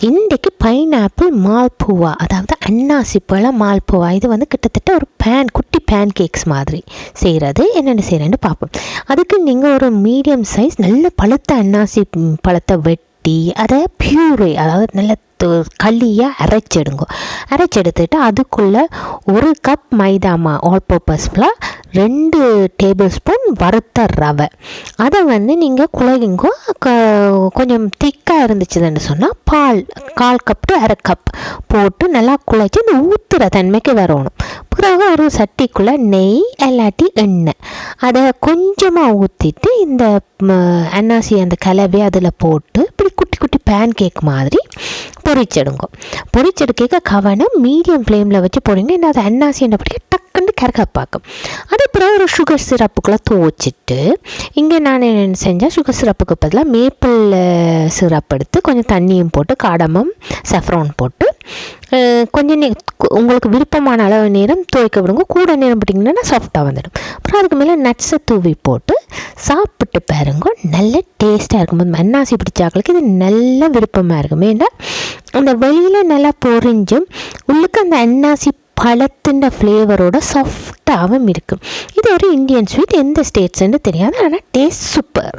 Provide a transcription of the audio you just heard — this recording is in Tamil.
இன்றைக்கு பைனாப்பிள் மால்புவா, அதாவது அன்னாசி பழம் மால்புவா. இது வந்து கிட்டத்தட்ட ஒரு குட்டி பேன் கேக்ஸ் மாதிரி செய்கிறது. என்னென்ன செய்கிறேன்னு பார்ப்போம். அதுக்கு நீங்கள் ஒரு மீடியம் சைஸ் நல்ல பழுத்த அன்னாசி பழத்தை வெட்டி அதை பியூரே, அதாவது நல்ல களியாக அரைச்செடுத்துட்டு அதுக்குள்ளே 1 கப் மைதாமா all purpose flour, 2 tablespoon வறுத்த ரவை, அதை வந்து நீங்கள் குழைங்கோ. கொஞ்சம் திக்காக இருந்துச்சுன்னு சொன்னால் பால் 1/4 கப் டு 1/2 கப் போட்டு நல்லா குழைச்சி இந்த ஊற்றுற தன்மைக்கு வரணும். பிறகு ஒரு சட்டிக்குள்ளே நெய் இல்லாட்டி எண்ணெய் அதை கொஞ்சமாக ஊற்றிட்டு இந்த அன்னாசி அந்த கலவை அதில் போட்டு இப்படி குட்டி குட்டி பேன் கேக் மாதிரி பொரிச்செடுக்க கவனம் மீடியம் ஃப்ளேமில் வச்சு போடுங்க. அது அன்னாசி என்ன பிடிக்க டக்குன்னு கரகப்பாக்கும். அதுக்கப்புறம் ஒரு சுகர் சிரப்புக்குள்ளே துவச்சிட்டு இங்கே நான் என்ன செஞ்சேன், சுகர் சிரப்புக்கு பதிலாக மேப்பிள் சிரப் எடுத்து கொஞ்சம் தண்ணியும் போட்டு காடமும் சஃப்ரான் போட்டு கொஞ்சம் உங்களுக்கு விருப்பமான அளவு நேரம் துவைக்க விடுங்க. கூட நேரம் போட்டிங்கன்னா சாஃப்டாக வந்துடும். அப்புறம் அதுக்கு மேலே நட்ஸை தூவி போட்டு சாப்பிட்டு பாருங்க, நல்ல டேஸ்ட்டாக இருக்கும். அன்னாசி பிடிச்சாக்களுக்கு இது நல்ல விருப்பமாக இருக்கும். ஏன்னா அந்த வெளியில் நல்லா பொரிஞ்சும் உள்ளுக்கு அந்த அன்னாசி பழத்தின் ஃப்ளேவரோட சாஃப்டாகவும் இருக்கும். இது ஒரு இந்தியன் ஸ்வீட், எந்த ஸ்டேட்ஸ்ன்னு தெரியாது, ஆனால் டேஸ்ட் சூப்பர்.